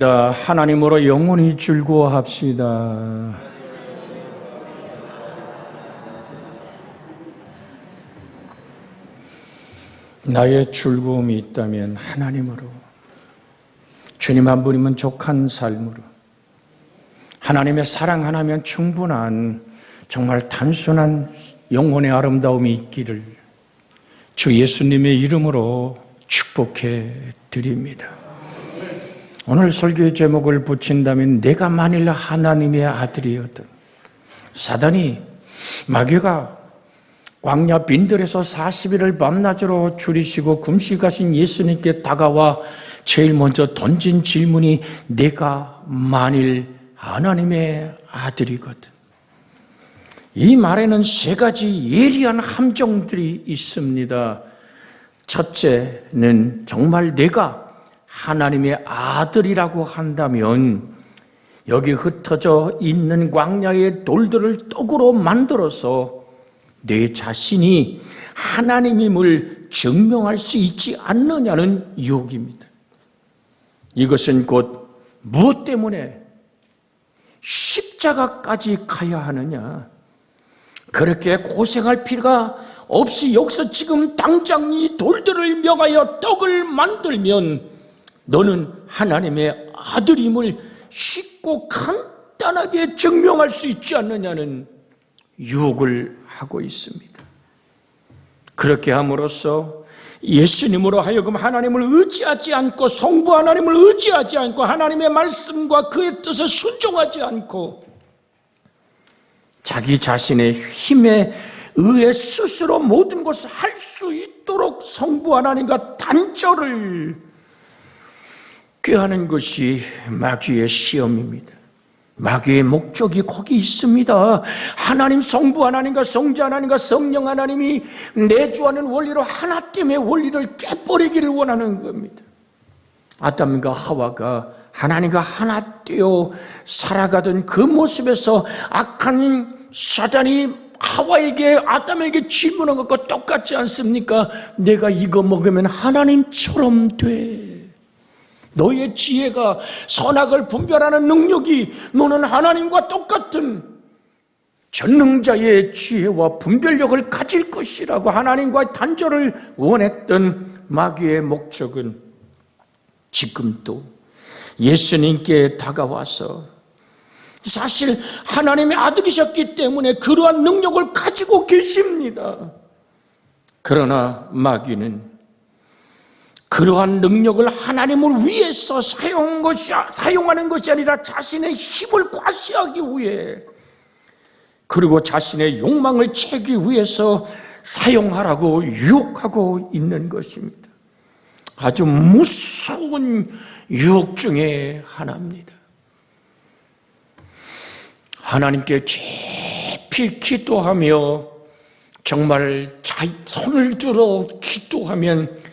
하나님으로 영원히 즐거워합시다. 나의 즐거움이 있다면 하나님으로, 주님 한 분이면 족한 삶으로, 하나님의 사랑 하나면 충분한 정말 단순한 영혼의 아름다움이 있기를 주 예수님의 이름으로 축복해 드립니다. 오늘 설교의 제목을 붙인다면 내가 만일 하나님의 아들이었던, 사단이 마귀가 광야 빈들에서 40일을 밤낮으로 줄이시고 금식하신 예수님께 다가와 제일 먼저 던진 질문이 내가 만일 하나님의 아들이거든. 이 말에는 세 가지 예리한 함정들이 있습니다. 첫째는 정말 내가 하나님의 아들이라고 한다면 여기 흩어져 있는 광야의 돌들을 떡으로 만들어서 내 자신이 하나님임을 증명할 수 있지 않느냐는 유혹입니다. 이것은 곧 무엇 때문에 십자가까지 가야 하느냐? 그렇게 고생할 필요가 없이 여기서 지금 당장 이 돌들을 명하여 떡을 만들면 너는 하나님의 아들임을 쉽고 간단하게 증명할 수 있지 않느냐는 유혹을 하고 있습니다. 그렇게 함으로써 예수님으로 하여금 하나님을 의지하지 않고, 성부 하나님을 의지하지 않고, 하나님의 말씀과 그의 뜻에 순종하지 않고 자기 자신의 힘에 의해 스스로 모든 것을 할 수 있도록 성부 하나님과 단절을 꾀하는 것이 마귀의 시험입니다. 마귀의 목적이 거기 있습니다. 하나님, 성부 하나님과 성자 하나님과 성령 하나님이 내주하는 원리로 하나됨의 원리를 깨버리기를 원하는 겁니다. 아담과 하와가 하나님과 하나 되어 살아가던 그 모습에서 악한 사단이 하와에게, 아담에게 질문한 것과 똑같지 않습니까? 내가 이거 먹으면 하나님처럼 돼. 너의 지혜가, 선악을 분별하는 능력이 너는 하나님과 똑같은 전능자의 지혜와 분별력을 가질 것이라고 하나님과의 단절을 원했던 마귀의 목적은 지금도 예수님께 다가와서 사실 하나님의 아들이셨기 때문에 그러한 능력을 가지고 계십니다. 그러나 마귀는 그러한 능력을 하나님을 위해서 사용하는 것이 아니라 자신의 힘을 과시하기 위해, 그리고 자신의 욕망을 채기 위해서 사용하라고 유혹하고 있는 것입니다. 아주 무서운 유혹 중에 하나입니다. 하나님께 깊이 기도하며 정말 손을 들어 기도하면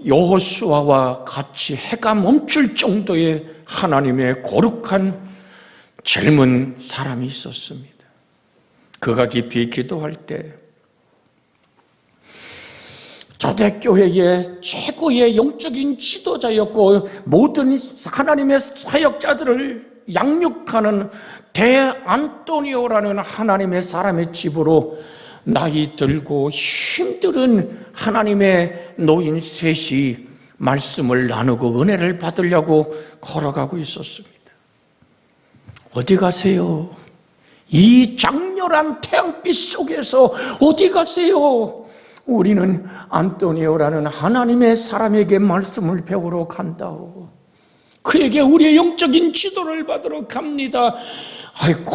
여호수아와 같이 해가 멈출 정도의 하나님의 거룩한 젊은 사람이 있었습니다. 그가 깊이 기도할 때 초대교회의 최고의 영적인 지도자였고 모든 하나님의 사역자들을 양육하는 대안토니오라는 하나님의 사람의 집으로 나이 들고 힘들은 하나님의 노인 셋이 말씀을 나누고 은혜를 받으려고 걸어가고 있었습니다. 어디 가세요? 이 장렬한 태양빛 속에서 어디 가세요? 우리는 안토니오라는 하나님의 사람에게 말씀을 배우러 간다오. 그에게 우리의 영적인 지도를 받으러 갑니다. 아이고,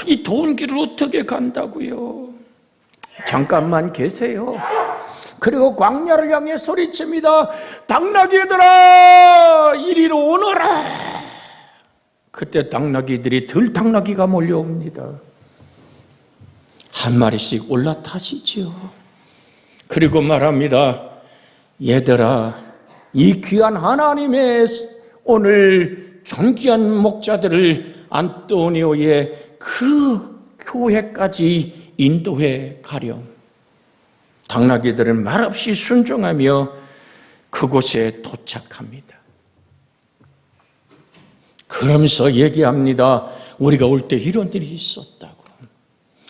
이 더운 길을 어떻게 간다고요? 잠깐만 계세요. 그리고 광야를 향해 소리칩니다. 당나귀들아, 이리로 오너라. 그때 당나귀들이 들당나귀가 몰려옵니다. 한 마리씩 올라타시지요. 그리고 말합니다. 얘들아, 이 귀한 하나님의 오늘 존귀한 목자들을 안토니오의 그 교회까지 인도해 가렴. 당나귀들은 말없이 순종하며 그곳에 도착합니다. 그러면서 얘기합니다. 우리가 올 때 이런 일이 있었다고.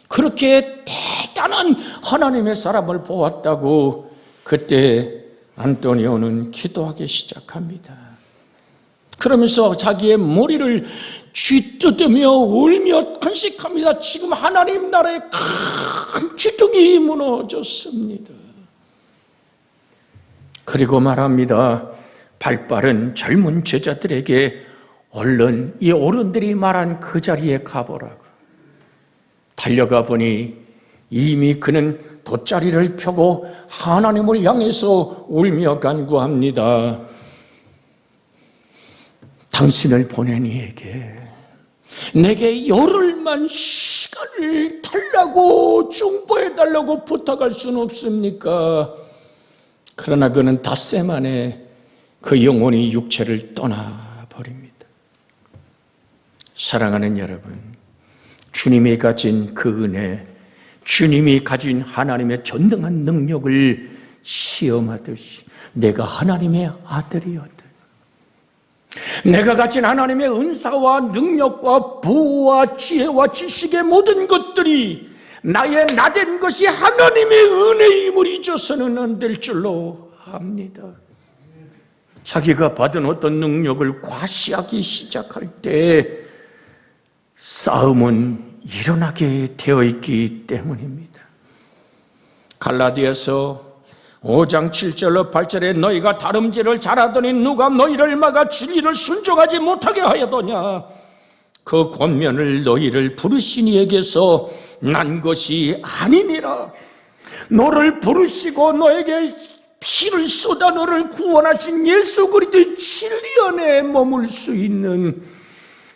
그렇게 대단한 하나님의 사람을 보았다고. 그때 안토니오는 기도하기 시작합니다. 그러면서 자기의 머리를 쥐뜯으며 울며 탄식합니다. 지금 하나님 나라의 큰 기둥이 무너졌습니다. 그리고 말합니다. 발빠른 젊은 제자들에게 얼른 이 어른들이 말한 그 자리에 가보라고. 달려가 보니 이미 그는 돗자리를 펴고 하나님을 향해서 울며 간구합니다. 당신을 보낸 이에게 내게 열흘만 시간을 달라고 중보해달라고 부탁할 수는 없습니까? 그러나 그는 닷새 만에 그 영혼이 육체를 떠나버립니다. 사랑하는 여러분, 주님이 가진 그 은혜, 주님이 가진 하나님의 전능한 능력을 시험하듯이 내가 하나님의 아들이었다. 내가 가진 하나님의 은사와 능력과 부와 지혜와 지식의 모든 것들이 나의 나된 것이 하나님의 은혜임을 잊어서는 안 될 줄로 압니다. 자기가 받은 어떤 능력을 과시하기 시작할 때 싸움은 일어나게 되어 있기 때문입니다. 갈라디아서 5장 7절로 8절에 너희가 다름질을 잘하더니 누가 너희를 막아 진리를 순종하지 못하게 하여도냐. 그 권면을 너희를 부르신 이에게서 난 것이 아니니라. 너를 부르시고 너에게 피를 쏟아 너를 구원하신 예수 그리스도의 진리 안에 머물 수 있는,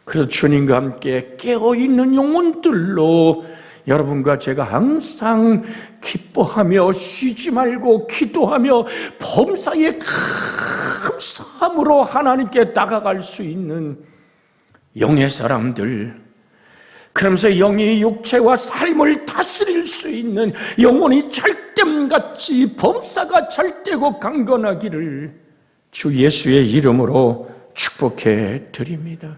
그래서 주님과 함께 깨어있는 영혼들로 여러분과 제가 항상 기뻐하며 쉬지 말고 기도하며 범사의 큰 삶으로 하나님께 다가갈 수 있는 영의 사람들, 그러면서 영이 육체와 삶을 다스릴 수 있는 영혼이 찰댐같이 범사가 찰되고 강건하기를 주 예수의 이름으로 축복해 드립니다.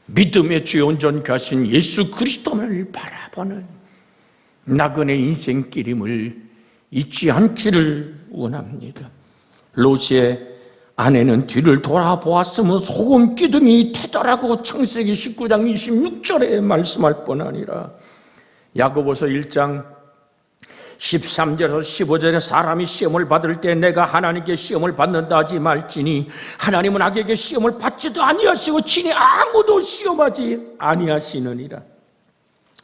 믿음의 주 온전 가신 예수 그리스도를 바라보는 나그네 인생길임을 잊지 않기를 원합니다. 롯의 아내는 뒤를 돌아보았으면 소금 기둥이 되더라고 창세기 19장 26절에 말씀할 뿐 아니라 야고보서 1장 13절에서 15절에 사람이 시험을 받을 때 내가 하나님께 시험을 받는다 하지 말지니 하나님은 악에게 시험을 받지도 아니하시고 친히 아무도 시험하지 아니하시느니라.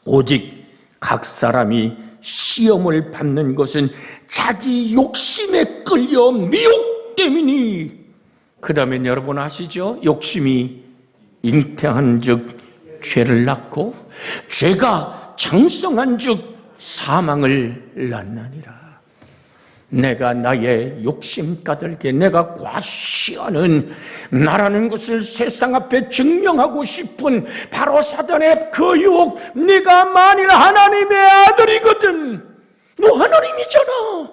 오직 각 사람이 시험을 받는 것은 자기 욕심에 끌려 미혹 때문이니. 그 다음에 여러분 아시죠? 욕심이 잉태한 즉 죄를 낳고 죄가 장성한 즉 사망을 낳느니라. 내가 나의 욕심 까닭에 내가 과시하는 나라는 것을 세상 앞에 증명하고 싶은 바로 사단의 그 유혹. 네가 만일 하나님의 아들이거든, 너 하나님이잖아,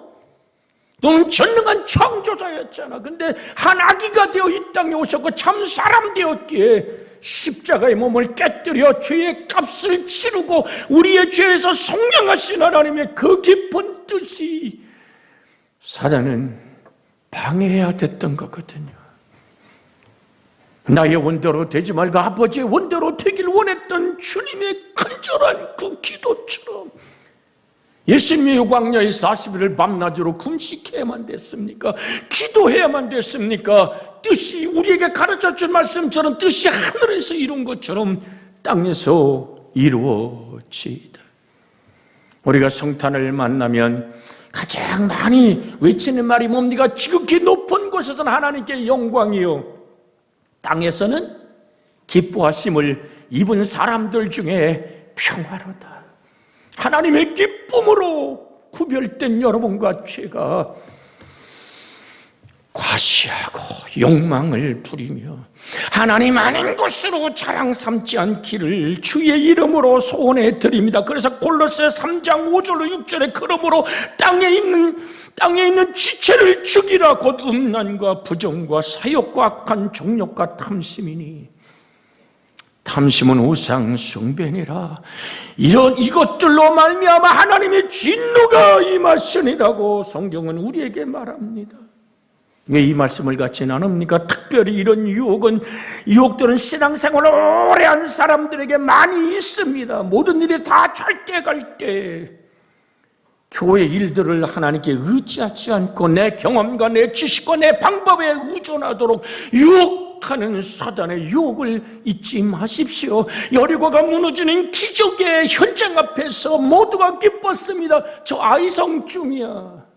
너는 전능한 창조자였잖아. 근데 한 아기가 되어 이 땅에 오셨고 참 사람 되었기에 십자가의 몸을 깨뜨려 죄의 값을 치르고 우리의 죄에서 속량하신 하나님의 그 깊은 뜻이 사단은 방해해야 됐던 거거든요. 나의 원대로 되지 말고 아버지의 원대로 되길 원했던 주님의 간절한 그 기도처럼 예수님의 광야의 40일을 밤낮으로 금식해야만 됐습니까? 기도해야만 됐습니까? 뜻이 우리에게 가르쳐준 말씀처럼 뜻이 하늘에서 이룬 것처럼 땅에서 이루어지이다. 우리가 성탄을 만나면 가장 많이 외치는 말이 뭡니까? 지극히 높은 곳에서는 하나님께 영광이요, 땅에서는 기뻐하심을 입은 사람들 중에 평화로다. 하나님의 기쁨으로 구별된 여러분과 제가 과시하고 욕망을 부리며 하나님 아닌 것으로 자랑 삼지 않기를 주의 이름으로 소원해 드립니다. 그래서 골로새 3장 5절로 6절에 그러므로 땅에 있는 지체를 죽이라. 곧 음란과 부정과 사욕과 악한 정욕과 탐심이니 탐심은 우상 숭배니라. 이것들로 말미암아 하나님의 진노가 임하시니라고 성경은 우리에게 말합니다. 왜 이 말씀을 같이 나눕니까? 특별히 이런 유혹들은 신앙생활을 오래 한 사람들에게 많이 있습니다. 모든 일이 다 잘 때 갈 때 교회 일들을 하나님께 의지하지 않고 내 경험과 내 지식과 내 방법에 의존하도록 유혹하는 사단의 유혹을 잊지 마십시오. 여리고가 무너지는 기적의 현장 앞에서 모두가 기뻤습니다. 저 아이성중이야.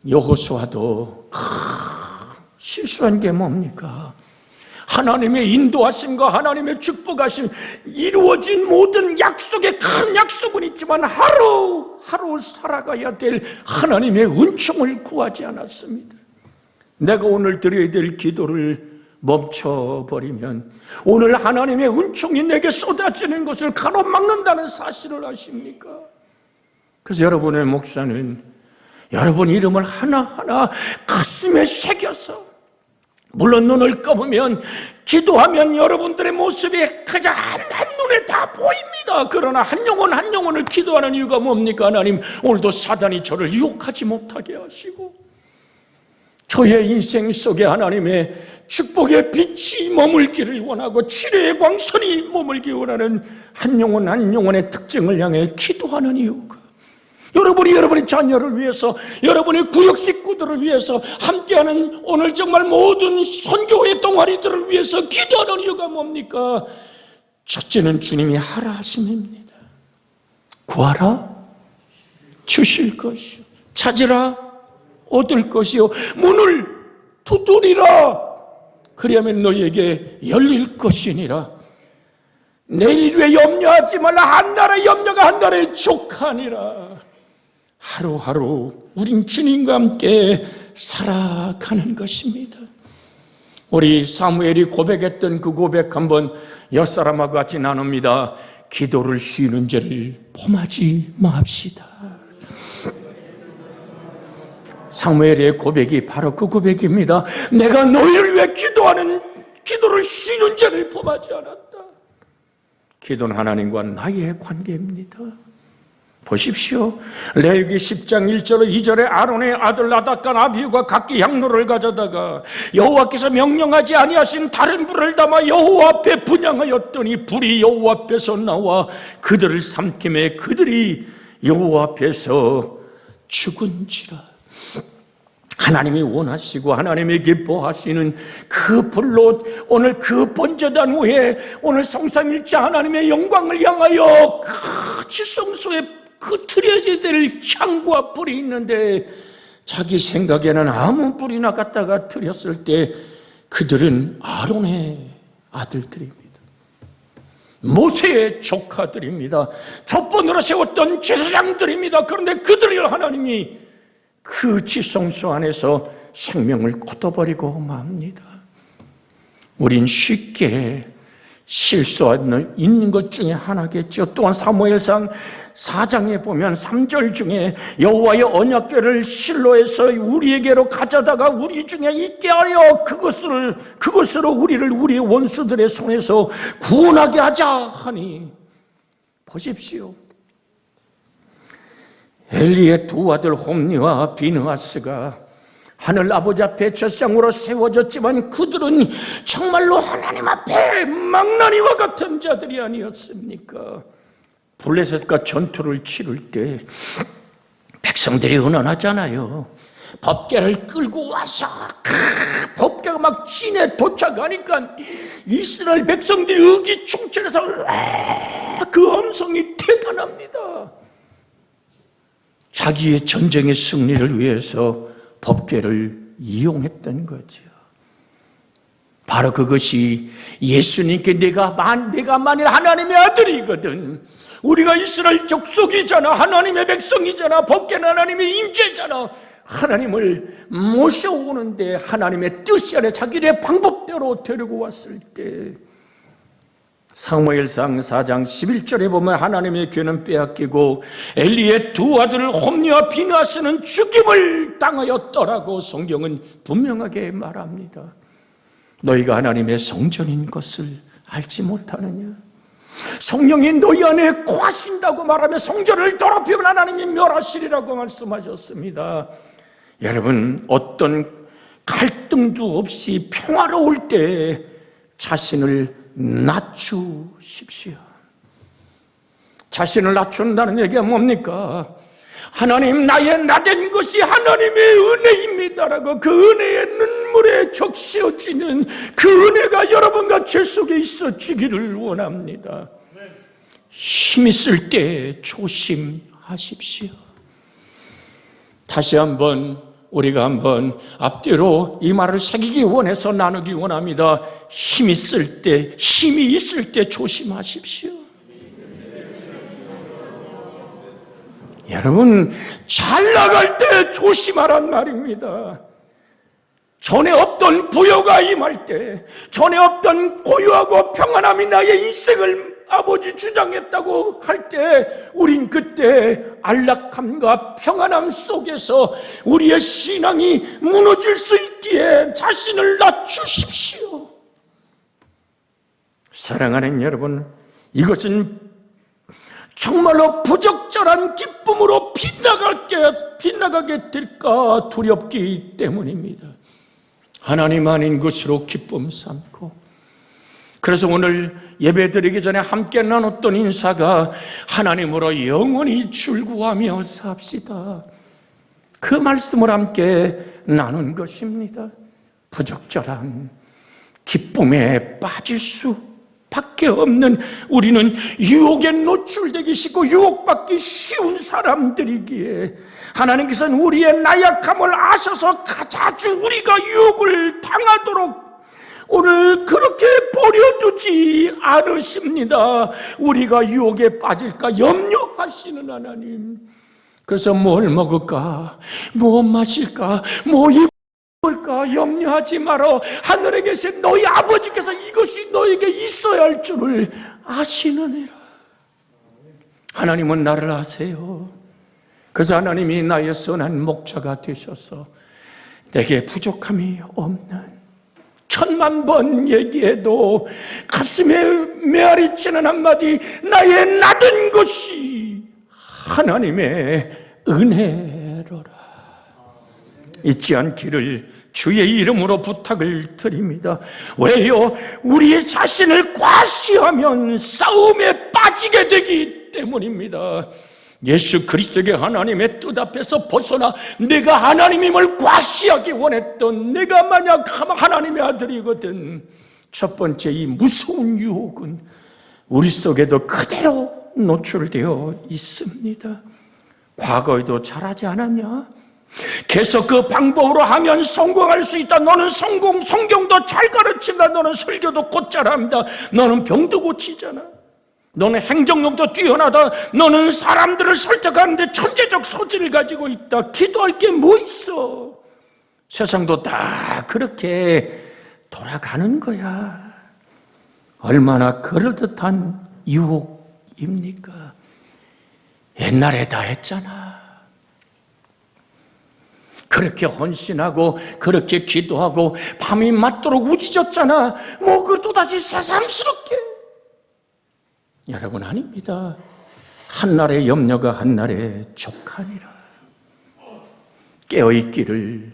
여호수아도 실수한 게 뭡니까? 하나님의 인도하심과 하나님의 축복하심, 이루어진 모든 약속에 큰 약속은 있지만 하루 살아가야 될 하나님의 은총을 구하지 않았습니다. 내가 오늘 드려야 될 기도를 멈춰버리면 오늘 하나님의 은총이 내게 쏟아지는 것을 가로막는다는 사실을 아십니까? 그래서 여러분의 목사는 여러분 이름을 하나하나 가슴에 새겨서, 물론 눈을 감으면 기도하면 여러분들의 모습이 그저 한눈에 다 보입니다. 그러나 한 영혼을 기도하는 이유가 뭡니까? 하나님, 오늘도 사단이 저를 유혹하지 못하게 하시고 저의 인생 속에 하나님의 축복의 빛이 머물기를 원하고 치료의 광선이 머물기 원하는 한 영혼의 특징을 향해 기도하는 이유가, 여러분의 자녀를 위해서, 여러분의 구역 식구들을 위해서, 함께하는 오늘 정말 모든 선교회 동아리들을 위해서 기도하는 이유가 뭡니까? 첫째는 주님이 하라 하심입니다. 구하라 주실 것이요, 찾으라 얻을 것이요, 문을 두드리라 그리하면 너희에게 열릴 것이니라. 내일 위해 염려하지 말라. 한 날의 염려가 한 날의 족하니라. 하루하루 우린 주님과 함께 살아가는 것입니다. 우리 사무엘이 고백했던 그 고백 한번 옆사람하고 같이 나눕니다. 기도를 쉬는 죄를 범하지 맙시다. 사무엘의 고백이 바로 그 고백입니다. 내가 너희를 위해 기도를 쉬는 죄를 범하지 않았다. 기도는 하나님과 나의 관계입니다. 보십시오. 레위기 10장 1절로 2절에 아론의 아들 나답과 아비후가 각기 향로를 가져다가 여호와께서 명령하지 아니하신 다른 불을 담아 여호와 앞에 분향하였더니 불이 여호와 앞에서 나와 그들을 삼키매 그들이 여호와 앞에서 죽은지라. 하나님이 원하시고 하나님이 기뻐하시는 그 불로 오늘 그 번제단 후에 오늘 성삼일자 하나님의 영광을 향하여 그 지성소에 그 드려져야 될 향과 불이 있는데 자기 생각에는 아무 불이나 갖다가 드렸을 때 그들은 아론의 아들들입니다. 모세의 조카들입니다. 촛번으로 세웠던 제사장들입니다. 그런데 그들을 하나님이 그 지성소 안에서 생명을 걷어버리고 맙니다. 우린 쉽게 실수하는 있는 것 중에 하나겠죠. 또한 사무엘상 4장에 보면 3절 중에 여호와의 언약궤를 실로에서 우리에게로 가져다가 우리 중에 있게 하여 그것으로 우리를 우리의 원수들의 손에서 구원하게 하자 하니, 보십시오. 엘리의 두 아들 홈니와 비느하스가 하늘 아버지 앞에 제사장으로 세워졌지만 그들은 정말로 하나님 앞에 망나니와 같은 자들이 아니었습니까? 블레셋과 전투를 치를 때 백성들이 은연하잖아요. 법궤를 끌고 와서 법궤가 막 진에 도착하니까 이스라엘 백성들이 의기충천해서 그 음성이 대단합니다. 자기의 전쟁의 승리를 위해서 법궤를 이용했던 거죠. 바로 그것이 예수님께 내가 만일 하나님의 아들이거든, 우리가 이스라엘 족속이잖아, 하나님의 백성이잖아, 법궤는 하나님의 임재잖아, 하나님을 모셔오는데 하나님의 뜻이 아니라 자기의 방법대로 법대로 데리고 왔을 때 사무엘상 4장 11절에 보면 하나님의 괴는 빼앗기고 엘리의 두 아들 홈리와 비느하스는 죽임을 당하였더라고 성경은 분명하게 말합니다. 너희가 하나님의 성전인 것을 알지 못하느냐? 성령이 너희 안에 거하신다고 말하며 성전을 더럽히면 하나님이 멸하시리라고 말씀하셨습니다. 여러분, 어떤 갈등도 없이 평화로울 때 자신을 낮추십시오. 자신을 낮춘다는 얘기가 뭡니까? 하나님, 나의 나된 것이 하나님의 은혜입니다라고 그 은혜의 눈물에 적셔지는 그 은혜가 여러분과 제 속에 있어지기를 원합니다. 힘 있을 때 조심하십시오. 다시 한번 우리가 한번 앞뒤로 이 말을 새기기 원해서 나누기 원합니다. 힘이 있을 때 조심하십시오. 여러분, 잘 나갈 때 조심하란 말입니다. 전에 없던 부여가 임할 때, 전에 없던 고요하고 평안함이 나의 인생을 아버지 주장했다고 할 때 우린 그때 안락함과 평안함 속에서 우리의 신앙이 무너질 수 있기에 자신을 낮추십시오. 사랑하는 여러분, 이것은 정말로 부적절한 기쁨으로 빗나가게 될까 두렵기 때문입니다. 하나님 아닌 것으로 기쁨 삼고, 그래서 오늘 예배드리기 전에 함께 나눴던 인사가 하나님으로 영원히 출구하며 삽시다. 그 말씀을 함께 나눈 것입니다. 부적절한 기쁨에 빠질 수밖에 없는 우리는 유혹에 노출되기 쉽고 유혹받기 쉬운 사람들이기에 하나님께서는 우리의 나약함을 아셔서 자주 우리가 유혹을 당하도록 오늘 그렇게 버려두지 않으십니다. 우리가 유혹에 빠질까 염려하시는 하나님. 그래서 뭘 먹을까, 뭐 마실까, 뭐 입을까 염려하지 마라. 하늘에 계신 너희 아버지께서 이것이 너에게 있어야 할 줄을 아시느니라. 하나님은 나를 아세요. 그래서 하나님이 나의 선한 목자가 되셔서 내게 부족함이 없는, 1000만 번 얘기해도 가슴에 메아리치는 한마디, 나의 나된 것이 하나님의 은혜로라. 잊지 않기를 주의 이름으로 부탁을 드립니다. 왜요? 우리의 자신을 과시하면 싸움에 빠지게 되기 때문입니다. 예수 그리스도의 하나님의 뜻 앞에서 벗어나 내가 하나님임을 과시하기 원했던, 내가 만약 하나님의 아들이거든, 첫 번째 이 무서운 유혹은 우리 속에도 그대로 노출되어 있습니다. 과거에도 잘하지 않았냐? 계속 그 방법으로 하면 성공할 수 있다. 너는 성경도 잘 가르친다. 너는 설교도 곧 잘합니다. 너는 병도 고치잖아. 너는 행정력도 뛰어나다. 너는 사람들을 설득하는데 천재적 소질을 가지고 있다. 기도할 게 뭐 있어? 세상도 다 그렇게 돌아가는 거야. 얼마나 그럴듯한 유혹입니까? 옛날에 다 했잖아. 그렇게 헌신하고 그렇게 기도하고 밤이 맞도록 우짖었잖아. 뭐 그걸 또다시 새삼스럽게. 여러분, 아닙니다. 한날의 염려가 한날의 족하니라. 깨어있기를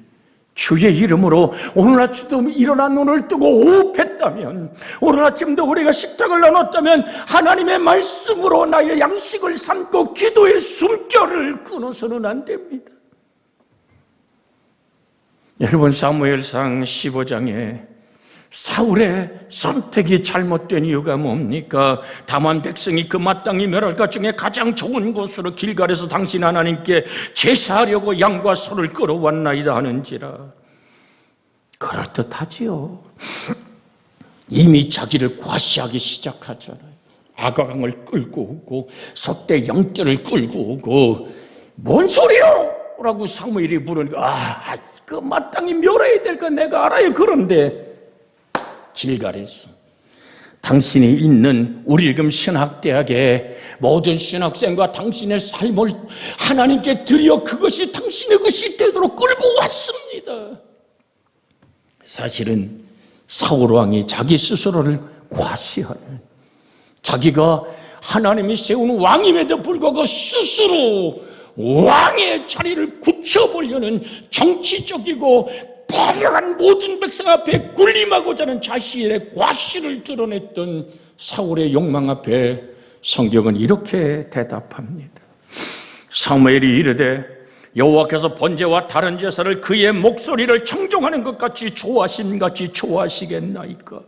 주의 이름으로 오늘 아침도 일어나 눈을 뜨고 호흡했다면, 오늘 아침도 우리가 식탁을 나눴다면 하나님의 말씀으로 나의 양식을 삼고 기도의 숨결을 끊어서는 안 됩니다. 여러분, 사무엘상 15장에 사울의 선택이 잘못된 이유가 뭡니까? 다만 백성이 그 마땅히 멸할 것 중에 가장 좋은 곳으로 길갈에서 당신 하나님께 제사하려고 양과 소를 끌어왔나이다 하는지라. 그럴듯하지요. 이미 자기를 과시하기 시작하잖아요. 아가강을 끌고 오고 소떼 영떼를 끌고 오고, 뭔 소리요? 라고 사무엘이 부르니까, 그 마땅히 멸해야 될 거 내가 알아요. 그런데 길갈에서 당신이 있는 우리금 신학대학의 모든 신학생과 당신의 삶을 하나님께 드려 그것이 당신의 것이 되도록 끌고 왔습니다. 사실은 사울 왕이 자기 스스로를 과시하는, 자기가 하나님이 세운 왕임에도 불구하고 스스로 왕의 자리를 굳혀보려는 정치적이고 패력한 모든 백성 앞에 군림하고자 하는 자신의 과시를 드러냈던 사울의 욕망 앞에 성경은 이렇게 대답합니다. 사무엘이 이르되 여호와께서 번제와 다른 제사를 그의 목소리를 청종하는 것 같이 좋아하심 같이 좋아하시겠나이까.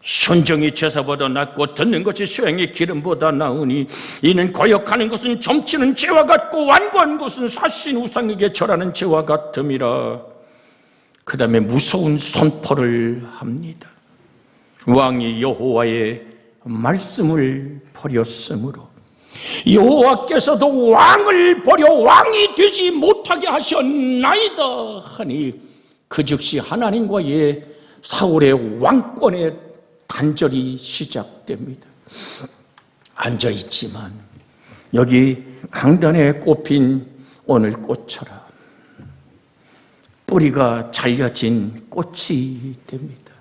순종이 제사보다 낫고 듣는 것이 수행의 기름보다 나으니 이는 거역하는 것은 점치는 죄와 같고 완고한 것은 사신 우상에게 절하는 죄와 같음이라. 그 다음에 무서운 선포를 합니다. 왕이 여호와의 말씀을 버렸으므로 여호와께서도 왕을 버려 왕이 되지 못하게 하셨나이다 하니 그 즉시 하나님과의 사울의 왕권의 단절이 시작됩니다. 앉아있지만 여기 강단에 꼽힌 오늘 꽃처럼 뿌리가 잘려진 꽃이 됩니다.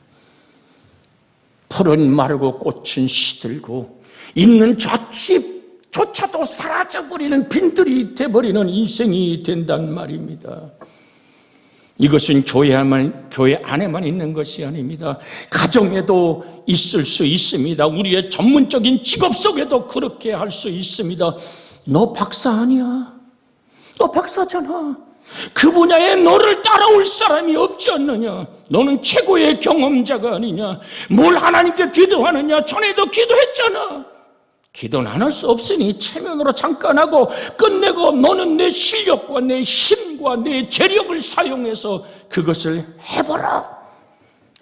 풀은 마르고 꽃은 시들고 있는 잣집조차도 사라져버리는 빈들이 돼버리는 인생이 된단 말입니다. 이것은 교회 안에만 있는 것이 아닙니다. 가정에도 있을 수 있습니다. 우리의 전문적인 직업 속에도 그렇게 할 수 있습니다. 너 박사 아니야? 너 박사잖아. 그 분야에 너를 따라올 사람이 없지 않느냐? 너는 최고의 경험자가 아니냐? 뭘 하나님께 기도하느냐? 전에도 기도했잖아. 기도는 안 할 수 없으니 체면으로 잠깐 하고 끝내고 너는 내 실력과 내 힘과 내 재력을 사용해서 그것을 해보라.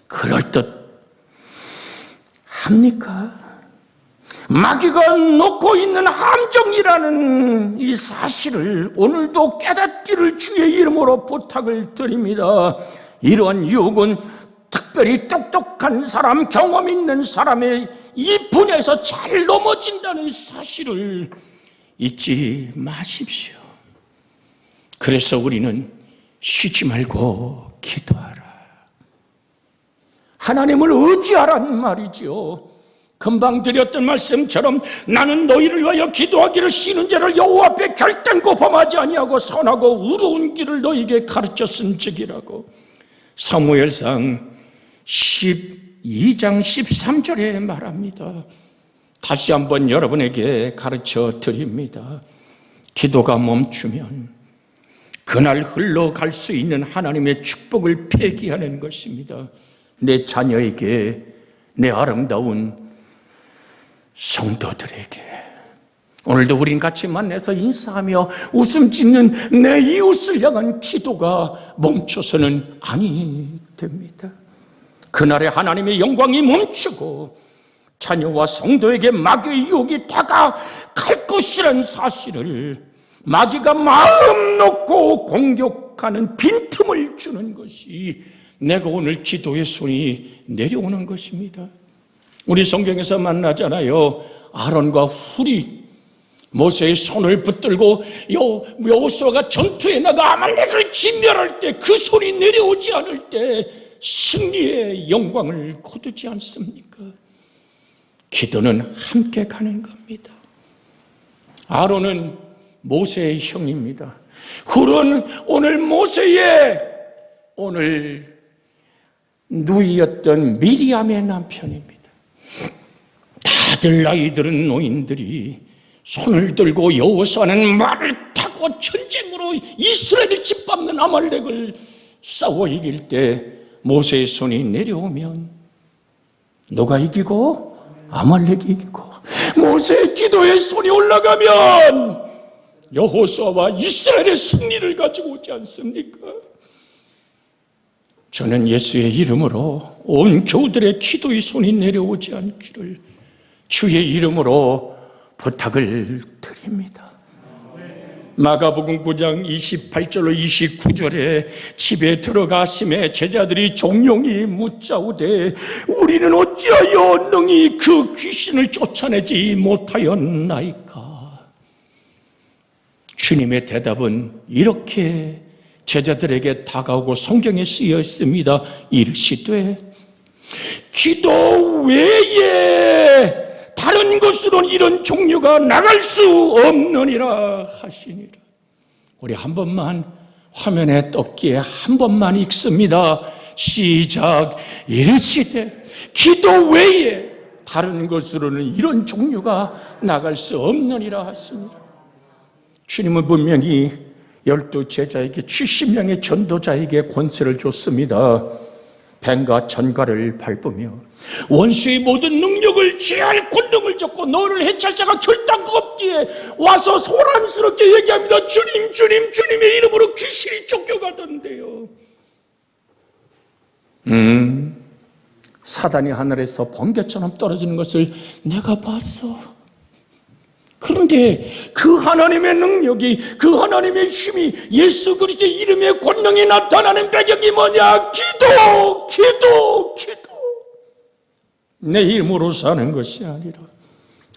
그럴듯 합니까? 마귀가 놓고 있는 함정이라는 이 사실을 오늘도 깨닫기를 주의 이름으로 부탁을 드립니다. 이러한 유혹은 특별히 똑똑한 사람, 경험 있는 사람의 이 분야에서 잘 넘어진다는 사실을 잊지 마십시오. 그래서 우리는 쉬지 말고 기도하라. 하나님을 의지하란 말이죠. 금방 드렸던 말씀처럼 나는 너희를 위하여 기도하기를 쉬는 자를 여호와 앞에 결단코 범하지 아니하고 선하고 의로운 길을 너희에게 가르쳤음즉이라고. 사무엘상 12장 13절에 말합니다. 다시 한번 여러분에게 가르쳐 드립니다. 기도가 멈추면 그날 흘러갈 수 있는 하나님의 축복을 폐기하는 것입니다. 내 자녀에게, 내 아름다운 성도들에게. 오늘도 우린 같이 만나서 인사하며 웃음 짓는 내 이웃을 향한 기도가 멈춰서는 아니 됩니다. 그날에 하나님의 영광이 멈추고 자녀와 성도에게 마귀의 유혹이 다가갈 것이라는 사실을, 마귀가 마음 놓고 공격하는 빈틈을 주는 것이 내가 오늘 기도의 손이 내려오는 것입니다. 우리 성경에서 만나잖아요. 아론과 훌이 모세의 손을 붙들고 여호수아가 전투에 나가 아말렉을 진멸할 때 그 손이 내려오지 않을 때 승리의 영광을 거두지 않습니까? 기도는 함께 가는 겁니다. 아론은 모세의 형입니다. 훌은 오늘 모세의 누이였던 미리암의 남편입니다. 다들 아이들은 노인들이 손을 들고 여호수아는 말을 타고 전쟁으로 이스라엘을 짓밟는 아말렉을 싸워 이길 때 모세의 손이 내려오면 누가 이기고? 아말렉이 이기고. 모세의 기도의 손이 올라가면 여호수아와 이스라엘의 승리를 가지고 오지 않습니까? 저는 예수의 이름으로 온 교우들의 기도의 손이 내려오지 않기를 주의 이름으로 부탁을 드립니다. 마가복음 9장 28절로 29절에 집에 들어가심에 제자들이 종용이 묻자오되 우리는 어찌하여 능히 그 귀신을 쫓아내지 못하였나이까. 주님의 대답은 이렇게 제자들에게 다가오고 성경에 쓰여 있습니다. 이르시되 기도 외에 다른 것으로는 이런 종류가 나갈 수 없느니라 하시니라. 우리 한 번만 화면에 떴기에 한 번만 읽습니다. 시작. 이르시되 기도 외에 다른 것으로는 이런 종류가 나갈 수 없느니라 하시니라. 주님은 분명히 12제자에게 70명의 전도자에게 권세를 줬습니다. 뱀과 전갈을 밟으며 원수의 모든 능력을 제할 권능을 줬고 너를 해칠 자가 결단코 없기에 와서 소란스럽게 얘기합니다. 주님, 주님, 주님의 이름으로 귀신이 쫓겨가던데요. 사단이 하늘에서 번개처럼 떨어지는 것을 내가 봤어. 그런데 그 하나님의 능력이, 그 하나님의 힘이 예수 그리스도의 이름의 권능이 나타나는 배경이 뭐냐? 기도, 기도, 기도. 내 힘으로 사는 것이 아니라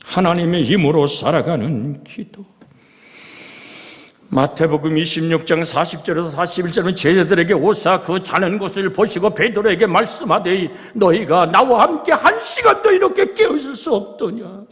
하나님의 힘으로 살아가는 기도. 마태복음 26장 40절에서 41절은 제자들에게 오사 그 자는 것을 보시고 베드로에게 말씀하되 너희가 나와 함께 한 시간도 이렇게 깨어있을 수 없더냐.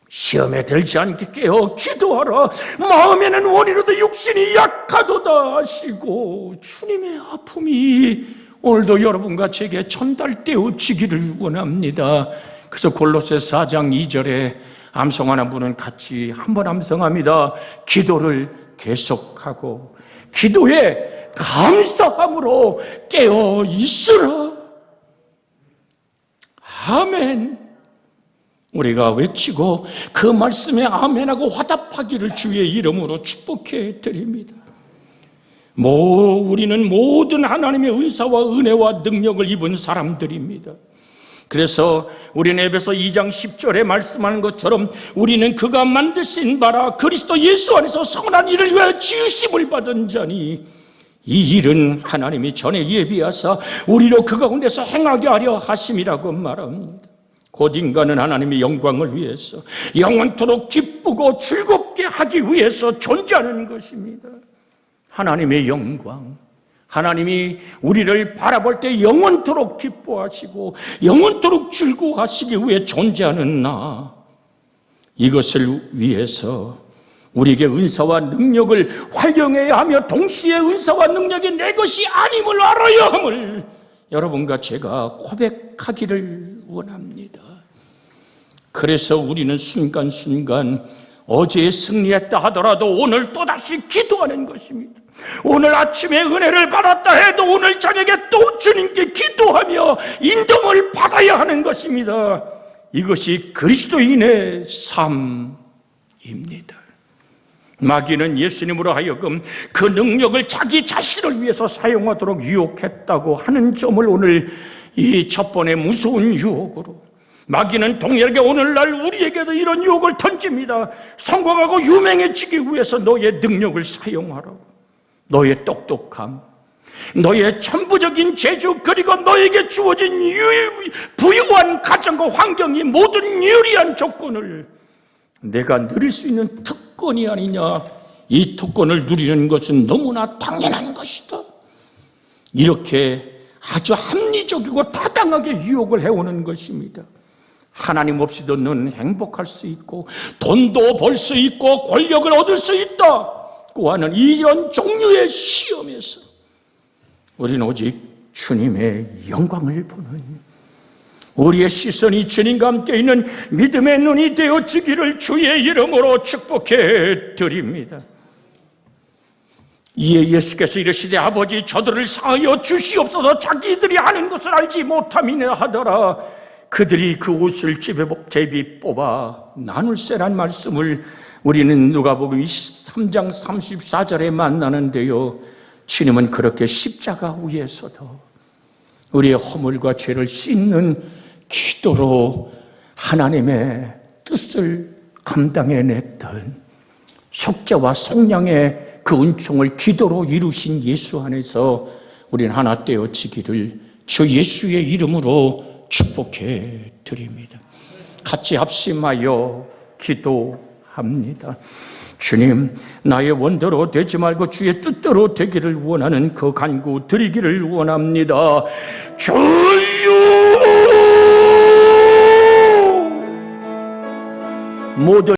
시험에 들지 않게 깨어 기도하라. 마음에는 원이로도 육신이 약하도다 하시고 주님의 아픔이 오늘도 여러분과 제게 전달되어지기를 원합니다. 그래서 골로새 4장 2절에 암송하는 분은 같이 한번 암송합니다. 기도를 계속하고 기도에 감사함으로 깨어 있으라. 아멘. 우리가 외치고 그 말씀에 아멘하고 화답하기를 주의 이름으로 축복해 드립니다. 우리는 모든 하나님의 은사와 은혜와 능력을 입은 사람들입니다. 그래서 우리는 에베소 2장 10절에 말씀하는 것처럼 우리는 그가 만드신 바라 그리스도 예수 안에서 선한 일을 위하여 지으심을 받은 자니 이 일은 하나님이 전에 예비하사 우리로 그 가운데서 행하게 하려 하심이라고 말합니다. 곧 인간은 하나님의 영광을 위해서 영원토록 기쁘고 즐겁게 하기 위해서 존재하는 것입니다. 하나님의 영광, 하나님이 우리를 바라볼 때 영원토록 기뻐하시고 영원토록 즐거워하시기 위해 존재하는 나, 이것을 위해서 우리에게 은사와 능력을 활용해야 하며 동시에 은사와 능력이 내 것이 아님을 알아야 함을 여러분과 제가 고백하기를 원합니다. 그래서 우리는 순간순간 어제 승리했다 하더라도 오늘 또다시 기도하는 것입니다. 오늘 아침에 은혜를 받았다 해도 오늘 저녁에 또 주님께 기도하며 인정을 받아야 하는 것입니다. 이것이 그리스도인의 삶입니다. 마귀는 예수님으로 하여금 그 능력을 자기 자신을 위해서 사용하도록 유혹했다고 하는 점을 오늘 이 첫 번의 무서운 유혹으로, 마귀는 동일하게 오늘날 우리에게도 이런 유혹을 던집니다. 성공하고 유명해지기 위해서 너의 능력을 사용하라고, 너의 똑똑함, 너의 천부적인 재주, 그리고 너에게 주어진 부유한 가정과 환경이 모든 유리한 조건을 내가 누릴 수 있는 특권이 아니냐, 이 특권을 누리는 것은 너무나 당연한 것이다, 이렇게 아주 합리적이고 타당하게 유혹을 해오는 것입니다. 하나님 없이도 너는 행복할 수 있고 돈도 벌 수 있고 권력을 얻을 수 있다고 하는 이런 종류의 시험에서 우리는 오직 주님의 영광을 보는, 우리의 시선이 주님과 함께 있는 믿음의 눈이 되어지기를 주의 이름으로 축복해 드립니다. 이에 예수께서 이르시되 아버지 저들을 사하여 주시옵소서, 자기들이 하는 것을 알지 못함이나 하더라. 그들이 그 옷을 제비 뽑아 나눌세란 말씀을 우리는 누가복음 23장 34절에 만나는데요, 주님은 그렇게 십자가 위에서도 우리의 허물과 죄를 씻는 기도로 하나님의 뜻을 감당해냈던 속죄와 속량의 그 은총을 기도로 이루신 예수 안에서 우리는 하나 되어지기를 주 예수의 이름으로 축복해 드립니다. 같이 합심하여 기도합니다. 주님, 나의 원대로 되지 말고 주의 뜻대로 되기를 원하는 그 간구 드리기를 원합니다. 주여, 모든